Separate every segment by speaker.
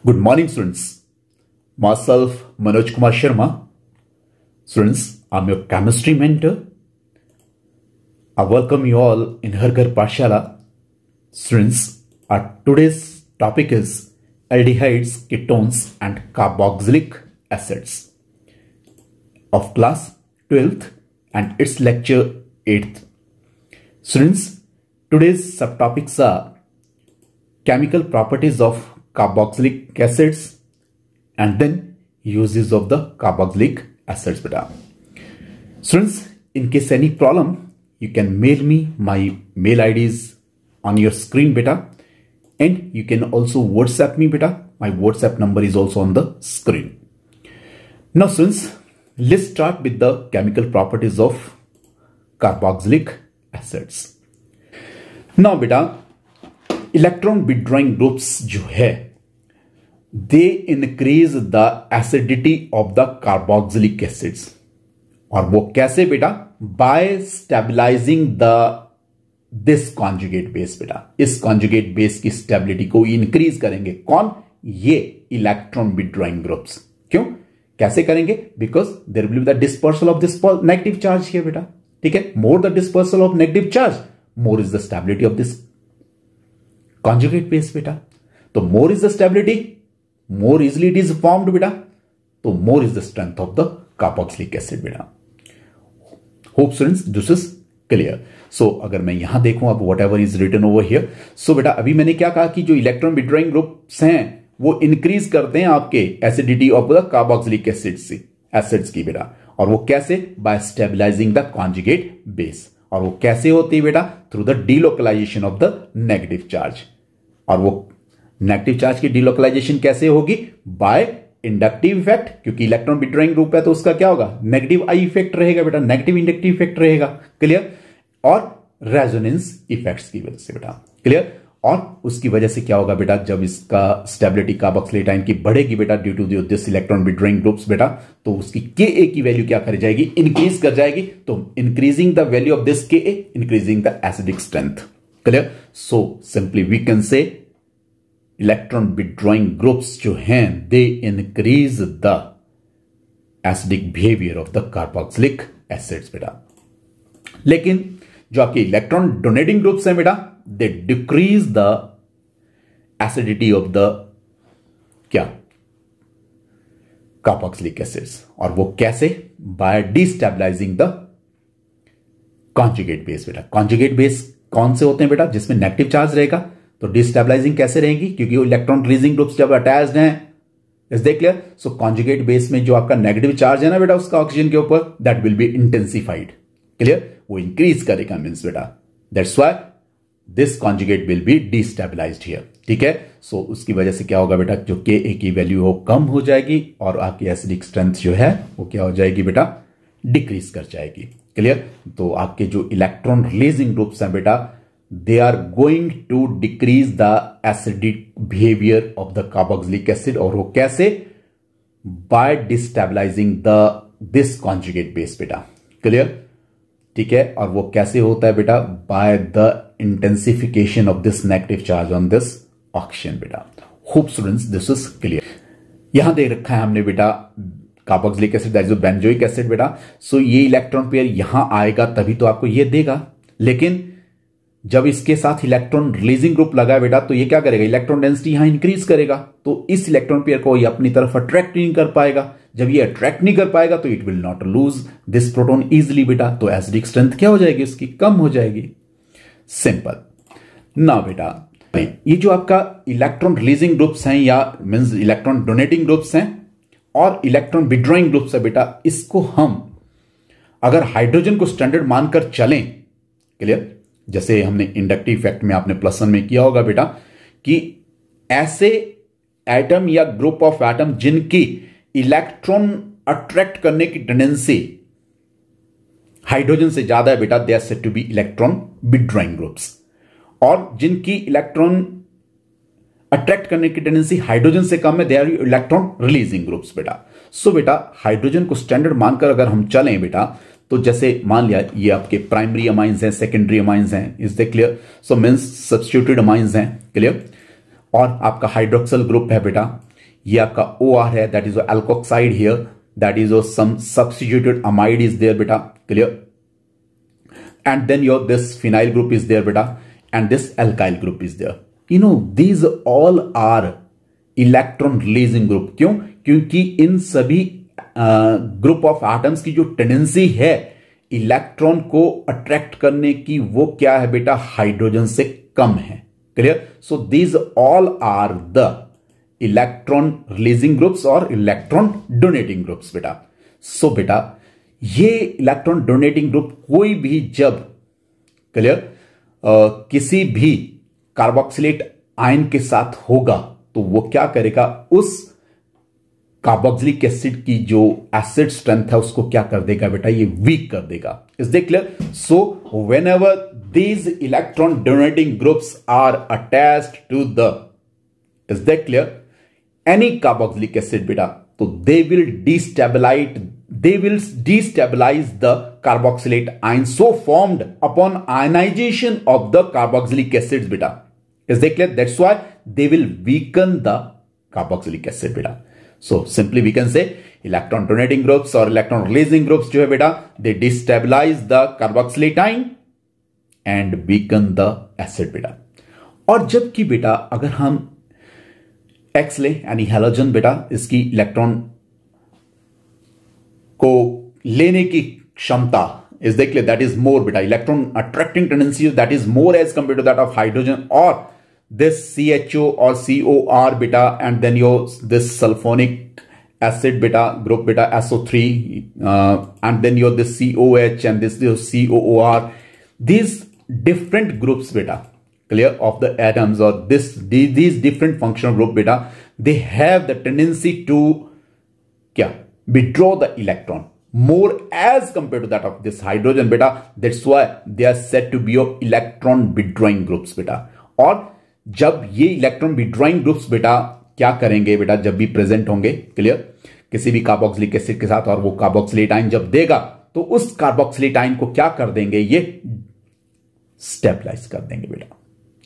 Speaker 1: Good morning, students. Myself, Manoj Kumar Sharma. Students, I'm your chemistry mentor. I welcome you all in Har Ghar Pathshala. Students, our today's topic is aldehydes, ketones, and carboxylic acids of class 12th and its lecture 8th. Students, today's subtopics are chemical properties of carboxylic acids and then uses of the carboxylic acids. Beta. Students, in case any problem, you can mail me. My mail ID is on your screen, beta, and you can also WhatsApp me, beta. My WhatsApp number is also on the screen. Now, students, let's start with the chemical properties of carboxylic acids. Now, beta, electron withdrawing groups जो है they increase the acidity of the carboxylic acids. और वो कैसे बेटा? By stabilising the this conjugate base. बेटा, इस conjugate base की stability को इंक्रीज करेंगे कौन? ये इलेक्ट्रॉन विड्रॉइंग ग्रुप्स। क्यों? कैसे करेंगे? Because there will be the dispersal of this negative charge here बेटा। ठीक है, more the dispersal of negative charge, more is the stability of this conjugate base बेटा। तो more is the stability, more easily it is formed बेटा, तो more is the strength of the carboxylic acid बेटा। Hope students this is clear. So अगर मैं यहां देखूं अब whatever is written over here, so बेटा अभी मैंने क्या कहा कि जो इलेक्ट्रॉन विड्रॉइंग ग्रुप्स हैं वो इंक्रीज करते हैं आपके acidity of the carboxylic acids की बेटा। और वो कैसे? By stabilising the conjugate base. और वो कैसे होती है बेटा? Through the delocalisation of the negative charge. और वो नेगेटिव चार्ज की डीलोकलाइजेशन कैसे होगी? बाय इंडक्टिव इफेक्ट, क्योंकि इलेक्ट्रॉन विड्रॉइंग ग्रुप है तो उसका क्या होगा? नेगेटिव आई इफेक्ट रहेगा बेटा, नेगेटिव इंडक्टिव इफेक्ट रहेगा। क्लियर? और रेजोनेंस इफेक्ट्स की वजह से बेटा। क्लियर? और उसकी वजह से क्या होगा बेटा? जब इसका स्टेबिलिटी कार्बोक्सिलेट आयन की बढ़ेगी बेटा due to this electron withdrawing groups बेटा, तो उसकी Ka की वैल्यू क्या कर जाएगी? इंक्रीज कर जाएगी। तो increasing the value of this Ka, increasing the acidic strength. Clear? So simply we can say electron withdrawing groups जो हैं they increase the acidic behaviour of the carboxylic acids बेटा। लेकिन जो आपके इलेक्ट्रॉन डोनेटिंग ग्रुप्स हैं बेटा, they decrease the acidity of the क्या? Carboxylic acids. और वो कैसे? By destabilising the conjugate base बेटा। कॉन्जुगेट बेस कौन से होते हैं बेटा? जिसमें नेगेटिव चार्ज रहेगा। तो डिस्टेबलाइजिंग कैसे रहेंगी? क्योंकि वो इलेक्ट्रॉन रिलीजिंग ग्रुप्स जब अटैच्ड हैं। Is they clear? So conjugate base में जो आपका नेगेटिव चार्ज है ना बेटा उसका ऑक्सीजन के ऊपर, that will be intensified. Clear? वो इंक्रीज करेगा मींस बेटा, that's why this conjugate will be destabilised here. ठीक है? सो उसकी वजह से क्या होगा बेटा? जो Ka की वैल्यू हो कम हो जाएगी और आपकी एसिडिक स्ट्रेंथ जो है वो क्या हो जाएगी बेटा? डिक्रीज कर जाएगी। क्लियर? तो आपके जो इलेक्ट्रॉन रिलीजिंग ग्रुप्स हैं बेटा, they are going to decrease the acidic behavior of the carboxylic acid। और वो कैसे? by destabilizing this conjugate base बेटा। क्लियर? ठीक है? और वो कैसे होता है बेटा? by the intensification of this negative charge on this oxygen बेटा। hope students this is clear। यहां दे रखा है हमने बेटा carboxylic acid that is benzoic acid बेटा। सो ये इलेक्ट्रॉन पेयर यहां आएगा तभी तो आपको ये देगा। लेकिन जब इसके साथ इलेक्ट्रॉन रिलीजिंग ग्रुप लगा बेटा तो ये क्या करेगा? इलेक्ट्रॉन डेंसिटी यहां इंक्रीज करेगा। तो इस इलेक्ट्रॉन पेयर को ये अपनी तरफ अट्रैक्ट नहीं कर पाएगा। जब ये अट्रैक्ट नहीं कर पाएगा तो it will not lose this proton easily बेटा। तो एसिडिक स्ट्रेंथ क्या हो जाएगी? उसकी कम हो जाएगी। सिंपल ना बेटा। ये जो आपका इलेक्ट्रॉन रिलीजिंग ग्रुप्स हैं या मींस इलेक्ट्रॉन डोनेटिंग ग्रुप्स हैं और इलेक्ट्रॉन विड्रॉइंग ग्रुप्स है बेटा, इसको हम अगर हाइड्रोजन को स्टैंडर्ड मानकर चलें, क्लियर? जैसे हमने इंडक्टिव इफेक्ट में आपने +1 में किया होगा बेटा कि ऐसे एटम या ग्रुप ऑफ एटम जिनकी इलेक्ट्रॉन अट्रैक्ट करने की टेंडेंसी हाइड्रोजन से ज्यादा है बेटा, they are said to be electron withdrawing groups. और जिनकी इलेक्ट्रॉन अट्रैक्ट करने की टेंडेंसी हाइड्रोजन से कम है, they are electron releasing groups बेटा। सो बेटा हाइड्रोजन को स्टैंडर्ड मानकर अगर हम चलें बेटा, तो जैसे मान लिया ये आपके प्राइमरी अमाइंस हैं, सेकेंडरी अमाइंस हैं, is the clear? So means substituted amines हैं। क्लियर? और आपका हाइड्रोक्सल ग्रुप है बेटा, ये आपका OR है, that is alkoxide here, that is some substituted amide is there बेटा, clear, and then your this phenyl group is there beta, and this alkyl group is there. You know, these all are electron releasing group. क्यों? क्योंकि इन सभी group of atoms की जो tendency है electron को attract करने की, वो क्या है बेटा, हाइड्रोजन से कम है, clear. So these all are the electron releasing groups और इलेक्ट्रॉन डोनेटिंग ग्रुप्स बेटा. सो बेटा ये इलेक्ट्रॉन डोनेटिंग ग्रुप कोई भी जब, क्लियर, किसी भी कार्बोक्सिलेट आयन के साथ होगा तो वो क्या करेगा, उस कार्बोक्सिलिक एसिड की जो एसिड स्ट्रेंथ है उसको क्या कर देगा बेटा, ये वीक कर देगा. Is that clear? So whenever these electron donating groups are attached to the, is that clear, any carboxylic acid बेटा, तो they will destabilize the carboxylate ion so formed upon ionization of the carboxylic acids beta. Is that clear? That's why they will weaken the carboxylic acid beta. So simply we can say electron donating groups or electron releasing groups जो है बेटा, they destabilize the carboxylate ion and weaken the acid beta. और जबकि बेटा अगर हम X ले यानी हैलोजन बेटा, इसकी इलेक्ट्रॉन को लेने की क्षमता, is that clear, that is more बेटा, electron attracting tendency that is more as compare to that of hydrogen और दिस CHO और COR बेटा, and then your this sulphonic acid बेटा ग्रुप बेटा SO3, and then your this COH and this COOR, these different groups beta, clear, of the atoms or these different functional group beta, they have the tendency to क्या, withdraw the electron more as compared to that of this hydrogen beta. That's why they are said to be of electron withdrawing groups beta. और जब ये electron withdrawing groups बेटा क्या करेंगे बेटा, जब भी प्रेजेंट होंगे, क्लियर, किसी भी कार्बोक्सिलिक एसिड के साथ, और वो कार्बोक्सिलेट आयन जब देगा तो उस कार्बोक्सिलेट आयन को क्या कर देंगे, ये स्टेबलाइज कर देंगे बेटा.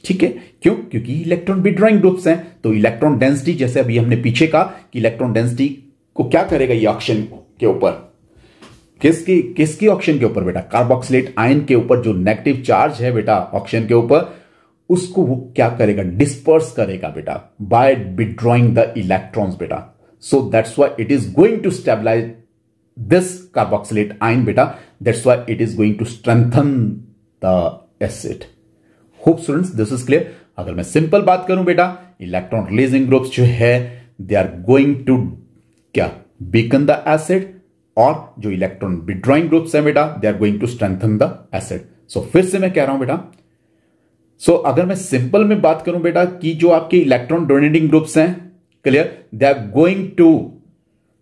Speaker 1: ठीक है, क्यों? क्योंकि इलेक्ट्रॉन विड्रॉइंग ग्रुप्स हैं. तो इलेक्ट्रॉन डेंसिटी, जैसे अभी हमने पीछे कहा कि इलेक्ट्रॉन डेंसिटी को क्या करेगा ये ऑक्सीजन के ऊपर, किसकी ऑक्सीजन के ऊपर बेटा, कार्बोक्सिलेट आयन के ऊपर जो नेगेटिव चार्ज है बेटा ऑक्सीजन के ऊपर, उसको वो क्या करेगा, डिस्पर्स करेगा बेटा बाय विड्रॉइंग द इलेक्ट्रॉन्स बेटा. So that's why it is going to stabilise this carboxylate ion बेटा, that's why it is going to strengthen the acid. Hope students this is clear. अगर मैं सिंपल बात करूं बेटा, electron releasing groups जो है they are going to क्या, weaken the acid, और जो इलेक्ट्रॉन विड्रॉइंग ग्रुप्स हैं बेटा they are going to strengthen the acid. So फिर से मैं कह रहा हूं बेटा, सो अगर मैं सिंपल में बात करूं बेटा कि जो आपके इलेक्ट्रॉन डोनेटिंग ग्रुप्स हैं, clear, they are going to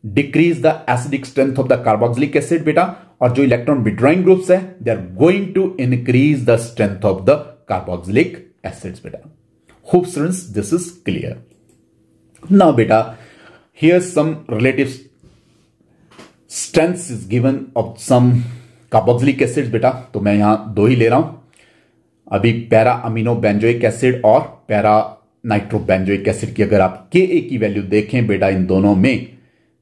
Speaker 1: decrease the acidic strength of the carboxylic acid बेटा, और जो इलेक्ट्रॉन विड्रॉइंग ग्रुप्स हैं they are going to increase the strength of the carboxylic acids beta. Hope students this is clear. Now beta, here's some relative strengths is given of some carboxylic acids beta. तो मैं यहां दो ही ले रहा हूं अभी, para amino benzoic acid और para nitro benzoic acid की. अगर आप Ka की वैल्यू देखें बेटा, इन दोनों में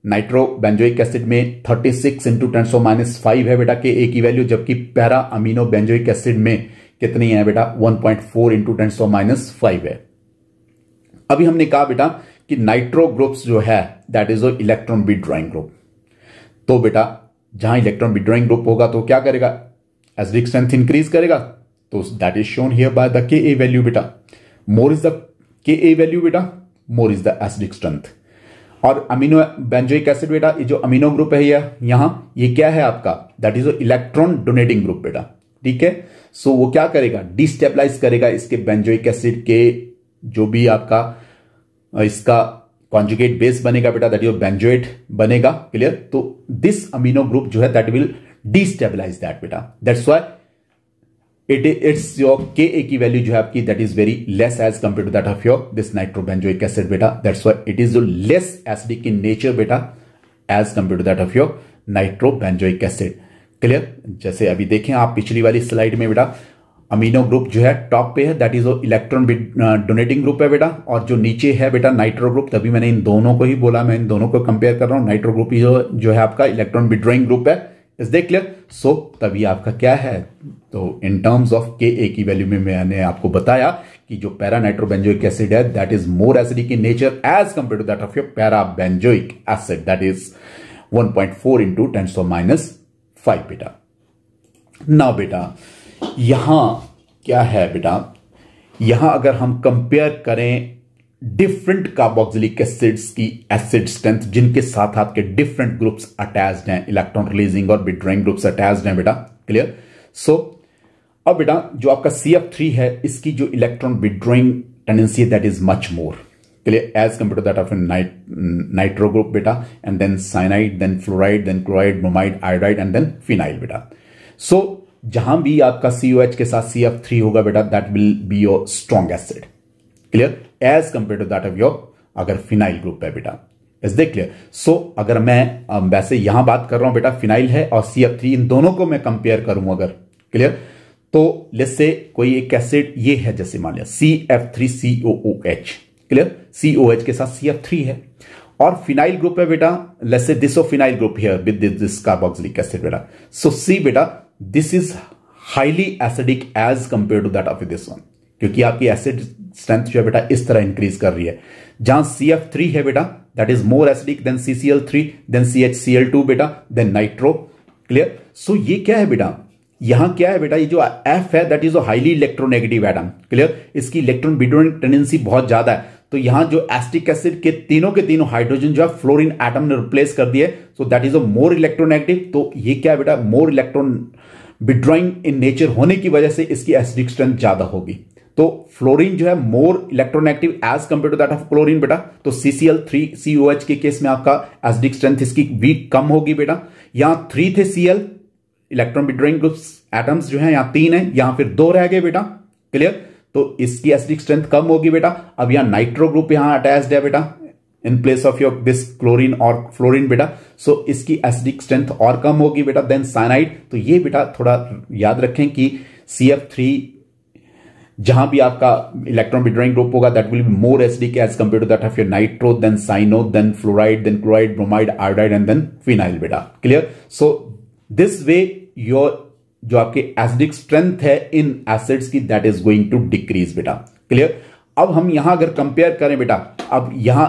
Speaker 1: नाइट्रो बेंजोइक एसिड में 36 इंटू 10⁻⁵ है बेटा Ka की वैल्यू, जबकि पैरा अमीनो बेंजोइक एसिड में कितनी है बेटा, 1.4 इंटू 10⁻⁵ है. अभी हमने कहा बेटा कि नाइट्रो ग्रुप्स जो है that is electron withdrawing group. तो बेटा जहां इलेक्ट्रॉन विड्रॉइंग ग्रुप होगा तो क्या करेगा, एसिडिक स्ट्रेंथ इंक्रीज करेगा. तो that is shown here by the Ka value बेटा. More is the Ka value बेटा, more is the acidic strength. और अमीनो बेंजोइक एसिड बेटा, ये जो अमीनो ग्रुप है यहां, ये क्या है आपका, that is electron donating group बेटा. ठीक है, सो वो क्या करेगा, डिस्टेबलाइज करेगा इसके बेंजोइक एसिड के जो भी आपका इसका कॉन्जुगेट बेस बनेगा बेटा, दैट इज बेंजोएट बनेगा. क्लियर. तो दिस अमीनो ग्रुप जो है दैट विल डिस्टेबलाइज दैट बेटा. That's why it's your Ka की वैल्यू जो है आपकी that is very less as compare to that of your this nitrobenzoic acid बेटा. That's why it is less acidic in nature बेटा as compare to that of your nitrobenzoic acid. Clear. जैसे अभी देखें आप पिछली वाली स्लाइड में बेटा, अमीनो ग्रुप जो है टॉप पे है, that is electron donating group है बेटा, और जो नीचे है बेटा नाइट्रो ग्रुप, तभी मैंने इन दोनों को ही बोला, मैं इन दोनों को कंपेयर कर रहा हूं। नाइट्रो ग्रुप जो है आपका इलेक्ट्रॉन विड्रॉइंग ग्रुप है, इज दे क्लियर? सो तभी आपका क्या है, तो इन टर्म्स ऑफ के ए की वैल्यू में मैंने आपको बताया कि जो पैरा नाइट्रोबेंजोइक एसिड है that is more acidic in nature as compare to that of your para benzoic acid, that is 1.4 into 10⁻⁵ बेटा। ना बेटा यहां क्या है बेटा, यहां अगर हम कंपेयर करें डिफरेंट कार्बोक्सिलिक एसिड्स की एसिड स्ट्रेंथ जिनके साथ आपके डिफरेंट ग्रुप्स अटैच्ड हैं, इलेक्ट्रॉन रिलीजिंग और विड्रॉइंग ग्रुप्स अटैच्ड हैं बेटा, क्लियर? सो अब बेटा जो आपका CF3 है इसकी जो इलेक्ट्रॉन विड्रॉइंग टेंडेंसी है that is much more, clear, as compare to that of nitro group बेटा, and then cyanide, then fluoride, then chloride, bromide, iodide and then phenyl बेटा। सो जहां भी आपका COH के साथ CF3 होगा बेटा that will be your strong acid, clear, as compare to that of your अगर फिनाइल ग्रुप है बेटा, इज दे क्लियर? सो अगर मैं वैसे यहां बात कर रहा हूं बेटा फिनाइल है और CF3, इन दोनों को मैं कंपेयर करूं अगर, क्लियर, तो लेट्स से कोई एक एसिड ये है, जैसे मान लिया CF3COOH, क्लियर, COH के साथ CF3 है और फिनाइल ग्रुप है बेटा, let's say this phenyl group here with this carboxylic acid बेटा। सो सी बेटा this is highly acidic as compare to that of this one, क्योंकि आपकी एसिड स्ट्रेंथ जो है बेटा इस तरह इंक्रीज कर रही है। जहां CF3 है बेटा that is more acidic than CCl3, then CHCl2 बेटा, देन नाइट्रो, क्लियर? सो ये क्या है बेटा, यहां क्या है बेटा, ये जो F है that is highly electronegative atom, clear, इसकी इलेक्ट्रॉन विड्रॉइंग टेंडेंसी बहुत ज्यादा है। तो यहां जो एसिटिक एसिड के तीनों हाइड्रोजन जो है फ्लोरीन एटम ने रिप्लेस कर दिए, so that is a more electronegative. तो ये क्या है बेटा, more electron withdrawing in nature होने की वजह से इसकी एसिडिक स्ट्रेंथ ज्यादा होगी। तो फ्लोरीन जो है more electronegative as compare to that of chlorine बेटा, तो CCl3COH के केस में आपका एसिडिक स्ट्रेंथ इसकी वीक कम होगी बेटा। यहां 3 थे Cl electron withdrawing groups atoms जो है, यहां 3 है, यहां फिर 2 रह गए बेटा, क्लियर? तो इसकी एसिडिक स्ट्रेंथ कम होगी बेटा। अब यहां नाइट्रो ग्रुप यहां अटैच्ड है बेटा in place of your this chlorine और फ्लोरीन बेटा, सो इसकी एसिडिक स्ट्रेंथ और कम होगी बेटा। देन साइनाइड, तो ये बेटा थोड़ा याद रखें कि CF3 जहां भी आपका इलेक्ट्रॉन विड्रॉइंग ग्रुप होगा that will be more acidic as compare to that of your nitro, then cyano, then fluoride, then chloride, bromide, iodide and then phenyl बेटा, clear? So this way your जो आपकी acidic strength है इन acids की that is going to decrease बेटा, clear? अब हम यहां अगर कंपेयर करें बेटा, अब यहां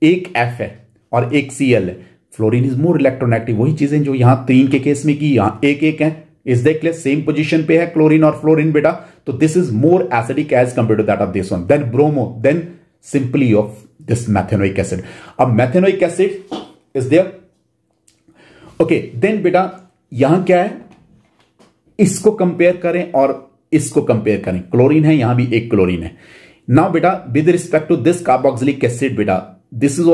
Speaker 1: एक F है और एक Cl है, फ्लोरीन इज मोर इलेक्ट्रोनेगेटिव, वही चीजें जो यहां 3 के केस में की, यहां एक है, is they clear? Same position पे है क्लोरीन और फ्लोरीन बेटा, तो this is more acidic as compare to that of this one. Then bromo, then simply of this methanoic acid. अब methanoic acid is there, okay, then बेटा यहां क्या है, इसको कंपेयर करें और इसको कंपेयर करें, क्लोरीन है, यहां भी एक क्लोरीन है। नाउ बेटा with respect to this carboxylic acid बेटा, दिस इज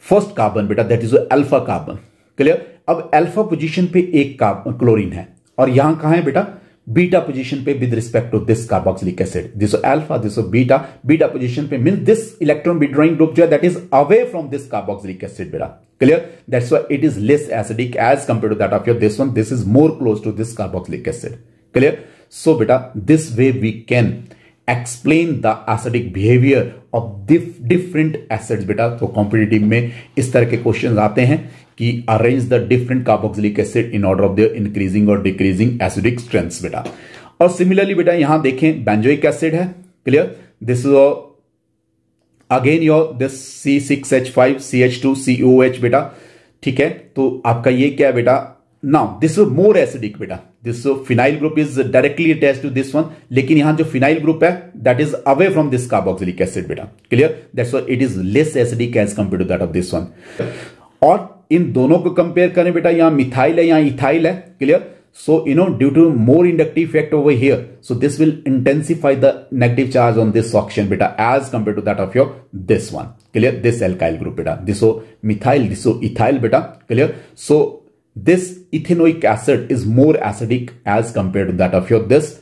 Speaker 1: फर्स्ट कार्बन बेटा, that is alpha carbon, clear? अब अल्फा पोजीशन पे एक क्लोरीन है और यहां कहां है बेटा, बीटा पोजीशन पे with respect to this carboxylic acid, this alpha, this beta, beta position पे means this electron withdrawing group जो है that is away from this carboxylic acid बेटा, clear? That's why it is less acidic as compare to that of your this one, this is more close to this carboxylic acid, clear? So बेटा this way we can explain the acidic behaviour of different acids बेटा। तो competitive में इस तरह के questions आते हैं कि arrange the different carboxylic acid in order of their increasing और डिक्रीजिंग एसिडिक स्ट्रेंथ्स बेटा। और सिमिलरली बेटा यहां देखें बेंजोइक एसिड है, clear? This is again your this C6H5CH2COH बेटा, ठीक है? तो आपका ये क्या है बेटा, now this is more acidic बेटा, this phenyl group is directly attached to this one, लेकिन यहां जो फिनाइल ग्रुप है that is away from this carboxylic acid बेटा, clear? That's why it is less acidic as compare to that of this one. और इन दोनों को compare करें बेटा, यहां मिथाइल है, यहां इथाइल है, clear? So, due to more inductive effect over here, so this will intensify the negative charge on this oxygen beta as compared to that of your this one, clear? This alkyl group beta, this methyl, this ethyl beta, clear? So this ethanoic acid is more acidic as compared to that of your this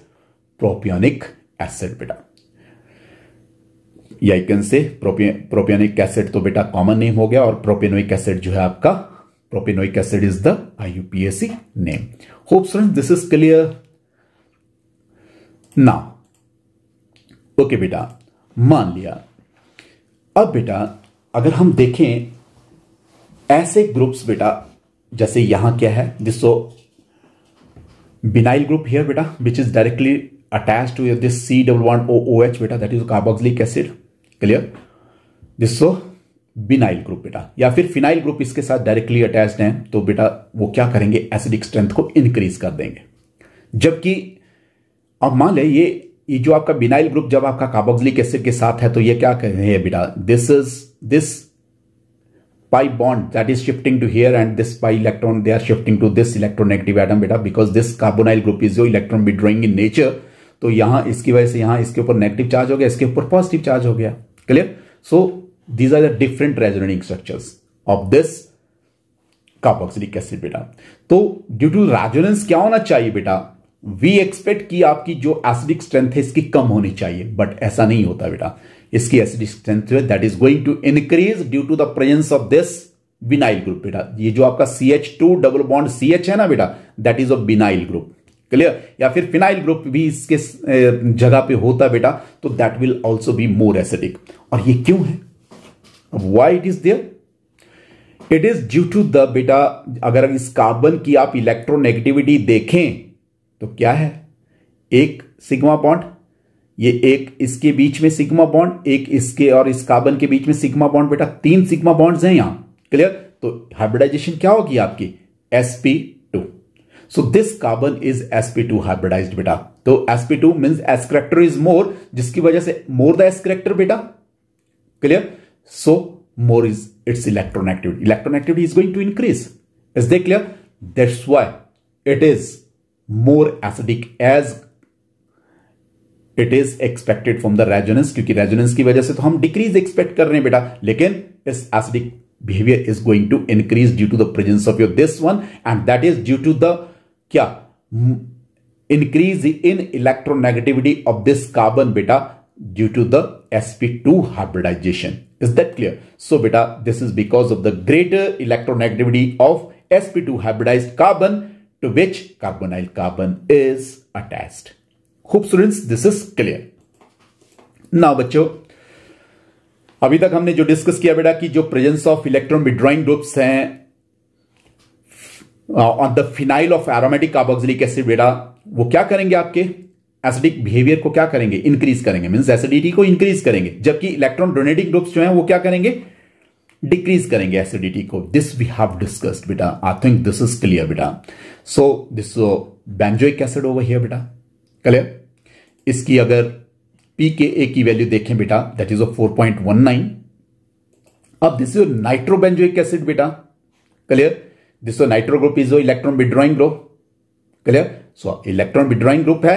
Speaker 1: propionic acid beta. या you can say propionic acid तो बेटा common name हो गया, और propanoic acid जो है आपका propanoic acid is the IUPAC name. Hope students this is clear. Now okay बेटा, मान लिया। अब बेटा अगर हम देखें ऐसे ग्रुप्स बेटा, जैसे यहां क्या है, दिस बिनाइल ग्रुप हियर बेटा which is directly attached to this C11OOH बेटा, that is carboxylic acid. Clear? This vinyl group बेटा, या फिर फिनाइल ग्रुप इसके साथ डायरेक्टली अटैच्ड हैं, तो बेटा वो क्या करेंगे, एसिडिक स्ट्रेंथ को इंक्रीज कर देंगे। जबकि अब मान ले ये जो आपका बिनाइल ग्रुप जब आपका कार्बोक्सिलिक एसिड के साथ है, तो ये क्या कर रहे हैं बेटा, this pi bond that is shifting to here and this pi electron they are shifting to this electronegative atom beta, because this carbonyl group is जो electron withdrawing in nature, तो यहां इसकी वजह से यहां इसके ऊपर नेगेटिव चार्ज हो गया, इसके ऊपर पॉजिटिव चार्ज हो गया। Clear? So these are the different resonating structures of this carboxylic acid बेटा। तो ड्यू टू रेजोनेंस क्या होना चाहिए बेटा, वी एक्सपेक्ट कि आपकी जो एसिडिक स्ट्रेंथ है इसकी कम होनी चाहिए, बट ऐसा नहीं होता बेटा। इसकी एसिडिक स्ट्रेंथ है that is going to increase due to the presence of this vinyl group बेटा। ये जो आपका CH2 डबल बॉन्ड CH है ना बेटा, that is a vinyl group. Clear? या फिर फिनाइल ग्रुप भी इसके जगह पे होता बेटा, तो that will also be more acidic. और ये क्यों है, why it is there? It is due to the बेटा, अगर इस कार्बन की आप इलेक्ट्रोनेगेटिविटी देखें तो क्या है, एक सिग्मा बॉन्ड, ये एक इसके बीच में सिग्मा बॉन्ड, एक इसके और इस कार्बन के बीच में सिग्मा बॉन्ड बेटा, 3 सिग्मा बॉन्ड्स हैं यहां। क्लियर? तो हाइब्रिडाइजेशन क्या होगी आपकी, sp2। So this carbon is sp2 hybridized बेटा। तो sp2 means s character is more, जिसकी वजह से मोर द s करैक्टर बेटा। Clear? So more is its electronegativity, electronegativity is going to increase. Is they clear? That's why it is more acidic as it is expected from the resonance, क्योंकि resonance की वजह से तो हम decrease expect कर रहे हैं बेटा, लेकिन इस acidic behaviour is going to increase due to the presence of your this one, and that is due to the क्या, increase in electronegativity of this carbon बेटा, due to the sp2 hybridization. Is that clear? So beta, this is because of the greater electronegativity of sp2 hybridized carbon to which carbonyl carbon is attached. Hope students this is clear. Now बच्चों, अभी तक हमने जो discuss किया बेटा कि जो presence of electron withdrawing groups हैं on the phenyl of aromatic carboxylic acid बेटा, वो क्या करेंगे, आपके एसिडिक बिहेवियर को क्या करेंगे, इंक्रीज करेंगे, मींस एसिडिटी को इंक्रीज करेंगे। जबकि इलेक्ट्रॉन डोनेटिंग ग्रुप्स जो हैं वो क्या करेंगे, डिक्रीज करेंगे एसिडिटी को। दिस वी हैव डिस्कस्ड बेटा, I think this is clear बेटा। So this benzoic acid over here बेटा, क्लियर? इसकी अगर pKa की वैल्यू देखें बेटा, दैट इज 4.19। अब दिस इज नाइट्रोबेंजोइक एसिड बेटा, clear? This nitro group is electron withdrawing group. Clear? So electron withdrawing group है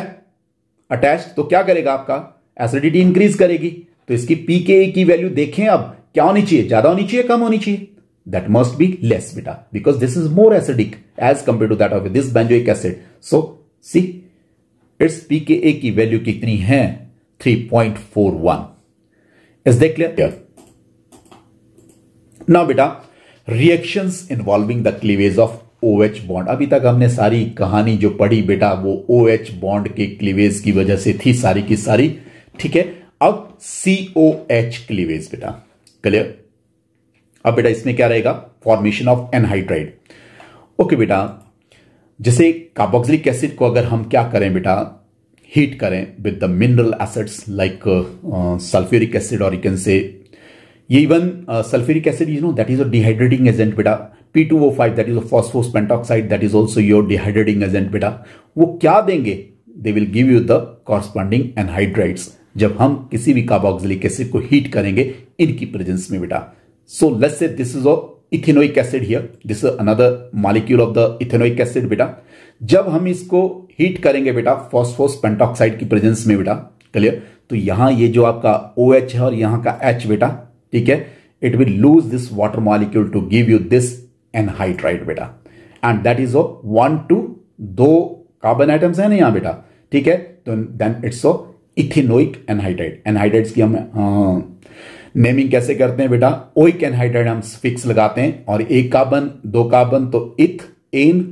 Speaker 1: अटैच, तो क्या करेगा, आपका एसिडिटी इंक्रीज करेगी। तो इसकी pKa की वैल्यू देखें, अब क्या होनी चाहिए, ज्यादा होनी चाहिए, कम होनी चाहिए, दैट मस्ट बी लेस बेटा, because this is more acidic as compare to that of this benzoic acid. So see its pKa की वैल्यू कितनी है, 3.41। Is that clear? नाउ बेटा, reactions involving the cleavage of OH bond. अभी तक हमने सारी कहानी जो पढ़ी बेटा वो OH बॉन्ड के क्लीवेज की वजह से थी, सारी की सारी, ठीक है। अब COH क्लीवेज बेटा, क्लियर? अब बेटा इसमें क्या रहेगा, फॉर्मेशन ऑफ एनहाइड्राइड। ओके बेटा, जैसे कार्बोक्सिलिक एसिड को अगर हम क्या करें बेटा, हीट करें with the mineral acids like sulphuric acid, और you can say even sulfuric acid, you know, that is a dehydrating agent beta. P2O5, that is a phosphorus pentoxide, that is also your dehydrating agent beta. वो क्या देंगे, they will give you the corresponding anhydrides जब हम किसी भी carboxylic acid को heat करेंगे इनकी प्रेजेंस में बेटा। So let's say this is a ethanoic acid here, this is another molecule of the ethanoic acid बेटा। जब हम इसको हीट करेंगे बेटा phosphorus pentoxide की प्रेजेंस में बेटा, क्लियर? तो यहां ये जो आपका OH है और यहां का H बेटा, ठीक है, it will lose this water molecule to give you this anhydride बेटा, and that is 1 to 2 carbon atoms है ना यहां बेटा, ठीक है। तो then it's ethanoic anhydride. Anhydrides की हम नेमिंग कैसे करते हैं बेटा, ओइक एनहाइड्राइड हम फिक्स लगाते हैं, और एक कार्बन 2 कार्बन तो इथ एन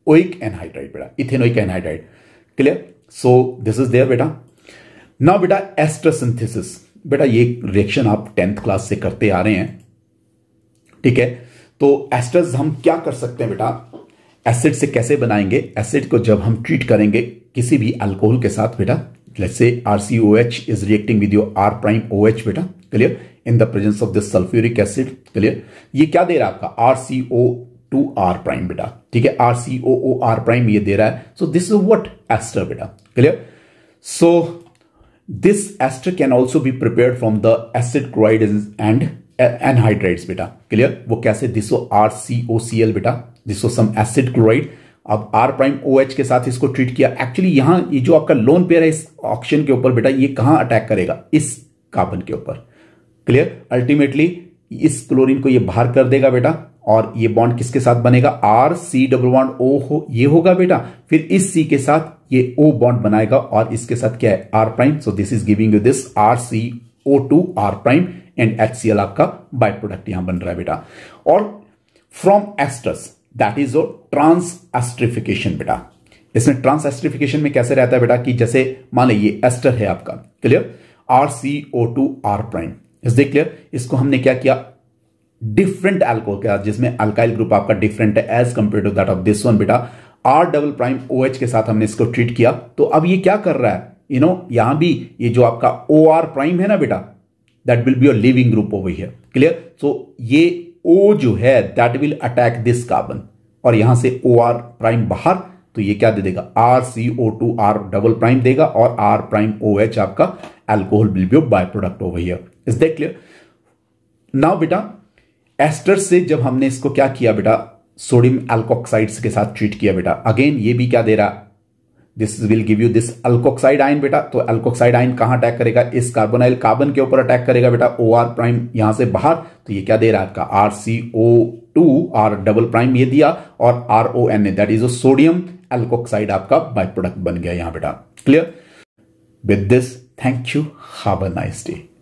Speaker 1: ओइक एनहाइड्राइड बेटा, ethanoic anhydride, clear? So this is there बेटा। नाउ बेटा एस्टर सिंथेसिस, बेटा ये रिएक्शन आप 10th क्लास से करते आ रहे हैं, ठीक है। तो एस्टर्स हम क्या कर सकते हैं बेटा, एसिड से कैसे बनाएंगे। एसिड को जब हम ट्रीट करेंगे किसी भी अल्कोहल के साथ बेटा, लेट्स से RCOH is reacting with your R prime OH बेटा, clear, in the presence of this sulphuric acid, clear. ये क्या दे रहा है आपका RCO2R प्राइम बेटा, ठीक है, RCOOR प्राइम ये दे रहा है। So this is what ester बेटा, clear. So this ester can also be prepared from the acid chloride and anhydrides बेटा, क्लियर। वो कैसे, दिस RCOCl बेटा, दिस सम एसिड क्लोराइड। अब R प्राइम OH के साथ इसको ट्रीट किया। एक्चुअली यहां ये जो आपका लोन पेयर है इस ऑक्सीजन के ऊपर बेटा, ये कहां अटैक करेगा, इस कार्बन के ऊपर, क्लियर। अल्टीमेटली इस क्लोरीन को ये बाहर कर देगा बेटा, और ये बॉन्ड किसके साथ बनेगा, RC+O ये होगा बेटा। फिर इस C के साथ ये O बॉन्ड बनाएगा, और इसके साथ क्या है, R prime. So this is giving you this RCO2R prime and HCl आपका बाय प्रोडक्ट यहां बन रहा है बेटा। और from esters that is trans esterification बेटा। इसमें ट्रांस एस्टरिफिकेशन में कैसे रहता है बेटा, कि जैसे मान लीजिए एस्टर है आपका, clear, RCO2R prime, is this clear. इसको हमने क्या किया, डिफरेंट अल्कोहल के साथ, जिसमें अल्काइल ग्रुप आपका डिफरेंट है as compare to that of this one बेटा, R डबल प्राइम OH के साथ हमने इसको ट्रीट किया। तो अब ये क्या कर रहा है, यहां भी ये जो आपका OR प्राइम है ना बेटा, that will be your leaving group over here, clear. So ये O जो है that will attack this carbon, और यहां से OR प्राइम बाहर, तो ये क्या दे देगा, RCO2R डबल प्राइम देगा, और R प्राइम OH आपका alcohol will be by product over here, is that clear. Now बेटा एस्टर से जब हमने इसको क्या किया बेटा, सोडियम एल्कोक्साइड्स के साथ ट्रीट किया बेटा, अगेन ये भी क्या दे रहा, this will give you this alkoxide ion बेटा। तो अल्कोक्साइड आयन कहां अटैक करेगा, इस कार्बोनाइल कार्बन के ऊपर अटैक करेगा बेटा, OR प्राइम यहां से बाहर, तो ये क्या दे रहा है आपका RCO2R डबल प्राइम ये दिया, और RONA that is sodium alkoxide आपका बाय प्रोडक्ट बन गया यहां बेटा, clear. With this thank you, have a nice day.